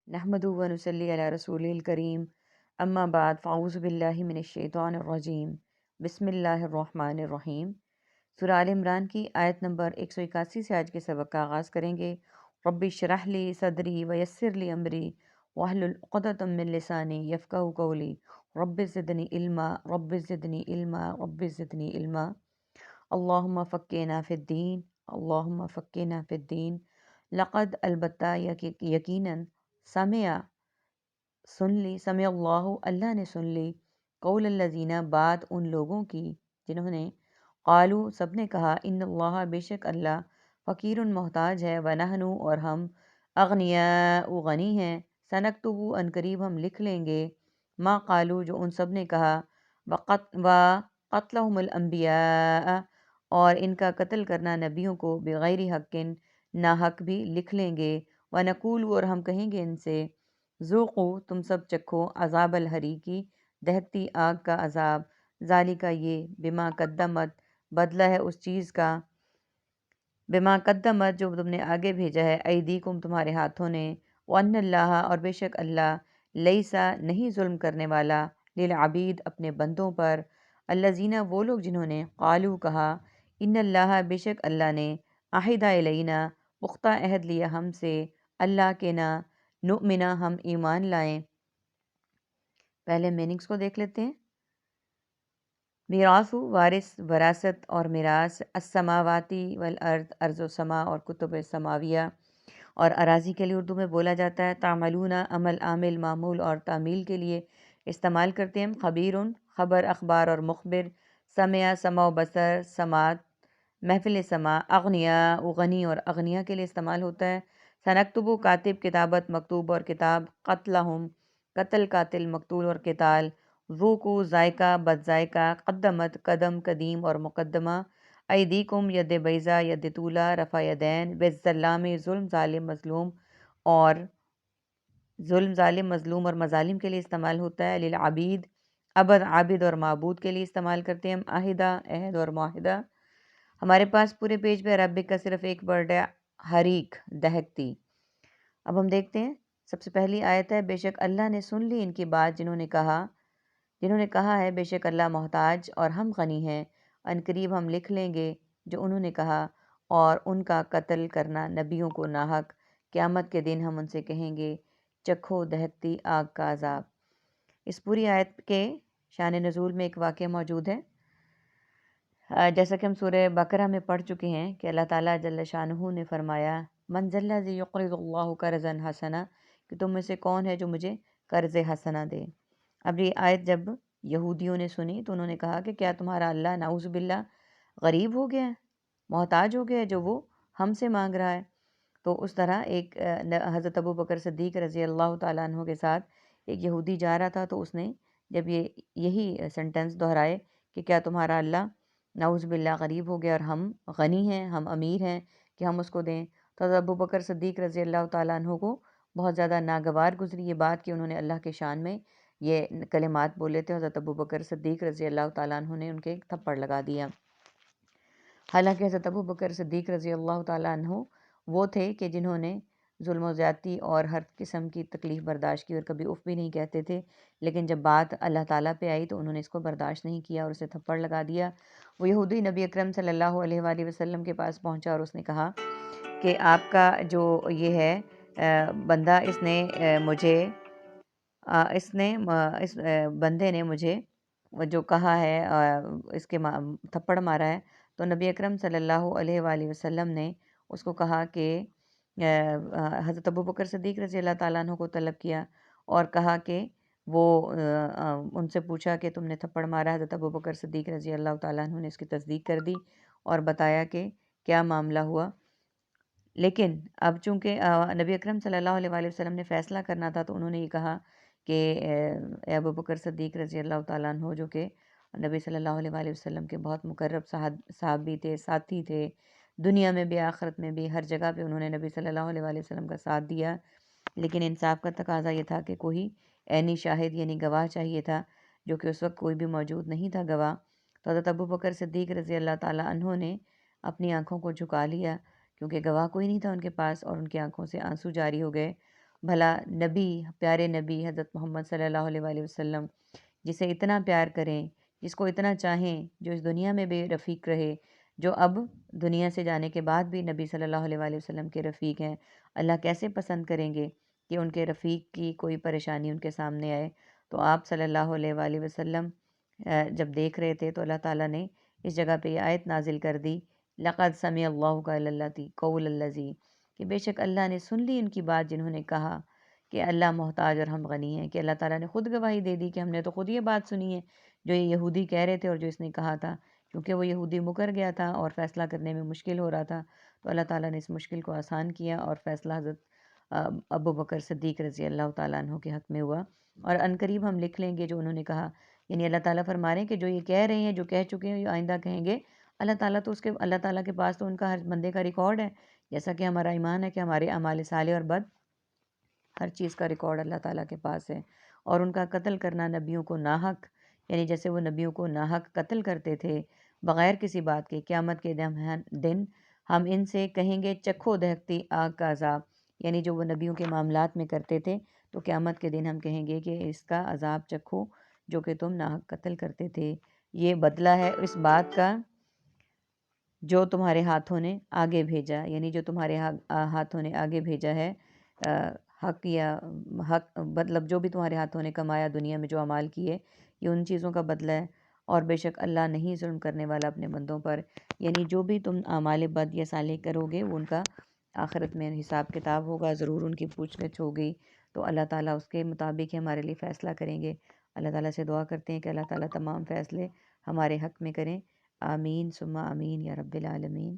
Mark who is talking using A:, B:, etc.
A: नहमदु व नुसल्ली अला रसूलिल करीम अम्मा बाद फ़ाऊज़ु बिल्लाहि मिनश शैतानिर रजीम बिस्मिल्लाहिर्रहमानिर्रहीम। सूरह आल इमरान की आयत नंबर 181 से आज के सबक का आगाज़ करेंगे। रब्बि इश्रह ली सदरी व यस्सिर ली अमरी वहलुल उक़दतम मिन लिसानी यफ़क़हू क़ौली रब्बि ज़िदनी इल्मा रब्बि ज़िदनी इल्मा रब्बि ज़िदनी इल्मा। अल्लाहुम्मा फ़क्किना फ़िद्दीन अल्लाहुम्मा फ़क्किना फ़िद्दीन। लक़द अलबत्ता यकीनन समिया सुन ली समिअल्लाहु अल्लाह ने सुन ली कौल अल्लज़ीना बात उन लोगों की जिन्होंने क़ालू सब ने कहा इन्नल्लाह बेशक अल्लाह फ़कीरुन मोहताज है व नहनु और हम अगनिया गनी हैं सनक्तुबु अनकरीब हम लिख लेंगे माँ क़ालू जो उन सब ने कहा व क़त्लहुमुल अम्बिया और इनका कत्ल करना नबियों को बग़ैर हक़्क़िन ना हक़ भी लिख लेंगे व नक़ूल और हम कहेंगे इनसे ज़ूक़ू तुम सब चखो अज़ाबल हरीकी दहकती आग का अज़ाब ज़ालिका ये बिमा कद्दमत बदला है उस चीज़ का बिमा कद्दमत जो तुमने आगे भेजा है ऐदीकुम तुम्हारे हाथों ने वन्नल्लाह और बेशक अल्लाह लैसा नहीं जुल्म करने वाला लिल अबीद अपने बंदों पर अल्लज़ीना वो लोग जिन्होंने क़ालू कहा इन्नल्लाह बेशक अल्लाह ने आहिदा इलैना पुख्ता अहद लिया हमसे अल्लाह के ना नुमिना हम ईमान लाएं। पहले मीनिंग्स को देख लेते हैं। मीरासु वारिस वरासत और मिरास अस्समावाती वल अर्द अर्ज़ समा और कुतुब समाविया और अराज़ी के लिए उर्दू में बोला जाता है। तामलूना अमल आमिल मामूल और तामील के लिए इस्तेमाल करते हैं। खबीरुन खबर अखबार और मुखबिर समया समा बसर समात महफिल समा अगनिया गनी और अगनिया के लिए इस्तेमाल होता है। सनक्तुबु कातिब किताबत मकतूब और किताब कत्लहुम कत्ल कातिल मकतूल और किताल ज़ूक़ू जायका बद जायका क़द्दमत कदम कदीम और मुक़द्दमा ऐदीकुम यद बैज़ा यद तूला रफ़ा यदैन बेज़्ज़ल्लाम ज़ुल्म ज़ालिम मज़लूम और जुल्म ज़ालिम मज़लूम और मज़ालिम के लिए इस्तेमाल होता है। लिल आबिद अबद आबिद और माबूद के लिए इस्तेमाल करते हैं हम। आहिदा अहद और माहिदा। हमारे पास पूरे पेज पे अरबिक का सिर्फ एक वर्ड है हरीक दहकती। अब हम देखते हैं सबसे पहली आयत है बेशक अल्लाह ने सुन ली इनकी बात जिन्होंने कहा है बेशक अल्लाह मोहताज और हम गनी हैं अनकरीब हम लिख लेंगे जो उन्होंने कहा और उनका कत्ल करना नबियों को नाहक क़यामत के दिन हम उनसे कहेंगे चखो दहकती आग का अज़ाब। इस पूरी आयत के शान नज़ूल में एक वाक़या मौजूद है। जैसा कि हम सूरह बकरा में पढ़ चुके हैं कि अल्लाह ताला जल्ल शानुहु ने फरमाया मन ज़ल्लज़ी युक़रिज़ुल्लाहु क़र्ज़न हसना कि तुम में से कौन है जो मुझे कर्ज़ हसना दे। अब ये आयत जब यहूदियों ने सुनी तो उन्होंने कहा कि क्या तुम्हारा अल्लाह नाउज़ु बिल्लाह गरीब हो गया है, मोहताज हो गया है जो वो हमसे मांग रहा है। तो उस तरह एक हज़रत अबू बकर सिद्दीक़ रज़ी अल्लाह ताला अन्हु के साथ एक यहूदी जा रहा था तो उसने जब यही सेंटेंस दोहराए कि क्या तुम्हारा अल्लाह नाउज़ बिल्लाह गरीब हो गया और हम गनी हैं, हम अमीर हैं कि हम उसको दें। तो हज़रत अबू बकर सिद्दीक़ रज़ी अल्लाह ताला अन्हु को बहुत ज़्यादा नागवार गुज़री ये बात कि उन्होंने अल्लाह के शान में ये कलिमात बोले थे। हज़रत अबू बकर सिद्दीक़ रज़ी अल्लाह ताला अन्हु ने उनके एक थप्पड़ लगा दिया। हालांकि हज़रत अबू बकर सिद्दीक़ रज़ी अल्लाह ताला अन्हु वो थे कि जिन्होंने जुल्म ज़्यादती और हर किस्म की तकलीफ़ बर्दाश्त की और कभी उफ़ भी नहीं कहते थे। लेकिन जब बात अल्लाह ताला पे आई तो उन्होंने इसको बर्दाश्त नहीं किया और उसे थप्पड़ लगा दिया। वो यहूदी नबी अकरम सल्लल्लाहु अलैहि वसल्लम के पास पहुंचा और उसने कहा कि आपका जो ये है बंदा इसने मुझे इस बंदे ने मुझे जो कहा है इसके थप्पड़ मारा है। तो नबी अकरम सल्लल्लाहु अलैहि वसल्लम ने उसको कहा कि हज़रत अबू बकर सिद्दीक़ रज़ी अल्लाह ताला अन्हु को तलब किया और कहा कि वो उनसे पूछा कि तुमने थप्पड़ मारा। हज़रत अबू बकर सिद्दीक़ रज़ी अल्लाह ताला अन्हु ने इसकी तस्दीक कर दी और बताया कि क्या मामला हुआ। लेकिन अब चूँकि नबी अकरम सल्लल्लाहु अलैहि वसल्लम ने फ़ैसला करना था तो उन्होंने ये कहा कि अबू बकर सिद्दीक़ रज़ी अल्लाह ताला अन्हु जो कि नबी सल्लल्लाहु अलैहि वसल्लम के बहुत मुकर्रब साहबी थे, साथी थे, दुनिया में भी आखिरत में भी हर जगह पे उन्होंने नबी सल्लल्लाहु अलैहि वसल्लम का साथ दिया। लेकिन इंसाफ का तकाजा ये था कि कोई ऐनी शाहिद यानी गवाह चाहिए था, जो कि उस वक्त कोई भी मौजूद नहीं था गवाह। तो हज़रत अबू बकर सिद्दीक़ रज़ी अल्लाह ताला अन्हु ने अपनी आँखों को झुका लिया क्योंकि गवाह कोई नहीं था उनके पास और उनकी आंखों से आंसू जारी हो गए। بھلا نبی، پیارے نبی حضرت محمد صلی اللہ علیہ وآلہ وسلم، جسے اتنا پیار کریں، جس کو اتنا چاہیں، جو اس دنیا میں بھی رفیق رہے، جو اب دنیا سے جانے کے بعد بھی نبی صلی اللہ علیہ وآلہ وسلم کے رفیق ہیں، اللہ کیسے پسند کریں گے کہ ان کے رفیق کی کوئی پریشانی ان کے سامنے آئے؟ تو آپ صلی اللہ علیہ وآلہ وسلم جب دیکھ رہے تھے تو اللہ تعالیٰ نے اس جگہ پہ یہ آیت نازل کر دی، لقد سمع اللہ قول اللتی قول الذی، کہ بے شک اللہ نے سن لی ان کی بات جنہوں نے کہا کہ اللہ محتاج اور ہم غنی ہیں، کہ اللہ تعالیٰ نے خود گواہی دے دی کہ ہم نے تو خود یہ بات سنی ہے جو یہ یہودی کہہ رہے تھے اور جو اس نے کہا تھا، کیونکہ وہ یہودی مکر گیا تھا اور فیصلہ کرنے میں مشکل ہو رہا تھا، تو اللہ تعالیٰ نے اس مشکل کو آسان کیا اور فیصلہ حضرت ابو بکر صدیق رضی اللہ تعالیٰ عنہ کے حق میں ہوا، اور عنقریب ہم لکھ لیں گے جو انہوں نے کہا، یعنی اللہ تعالیٰ فرما رہے ہیں کہ جو یہ کہہ رہے ہیں، جو کہہ چکے ہیں، جو آئندہ کہیں گے، اللہ تعالیٰ کے پاس تو ان کا ہر بندے کا ریکارڈ ہے، جیسا کہ ہمارا ایمان ہے کہ ہمارے اعمال صالح اور بد ہر چیز کا ریکارڈ اللہ تعالیٰ کے پاس ہے۔ اور ان کا قتل کرنا نبیوں کو ناحق، یعنی جیسے وہ نبیوں کو ناحق قتل کرتے تھے بغیر کسی بات کے، قیامت کے دن ہم ان سے کہیں گے چکھو دہکتی آگ کا عذاب، یعنی جو وہ نبیوں کے معاملات میں کرتے تھے، تو قیامت کے دن ہم کہیں گے کہ اس کا عذاب چکھو جو کہ تم ناحق قتل کرتے تھے، یہ بدلہ ہے اس بات کا جو تمہارے ہاتھوں نے آگے بھیجا، یعنی جو تمہارے ہاتھوں نے آگے بھیجا ہے، حق یا حق مطلب جو بھی تمہارے ہاتھوں نے کمایا دنیا میں جو اعمال کیے، یہ ان چیزوں کا بدلہ ہے، اور بے شک اللہ نہیں ظلم کرنے والا اپنے بندوں پر، یعنی جو بھی تم اعمال بد یا صالح کرو گے وہ ان کا آخرت میں حساب کتاب ہوگا، ضرور ان کی پوچھ گچھ ہوگی، تو اللہ تعالیٰ اس کے مطابق ہی ہمارے لیے فیصلہ کریں گے۔ اللہ تعالیٰ سے دعا کرتے ہیں کہ اللہ تعالیٰ تمام فیصلے ہمارے حق میں کریں، آمین ثم آمین یا رب العالمین۔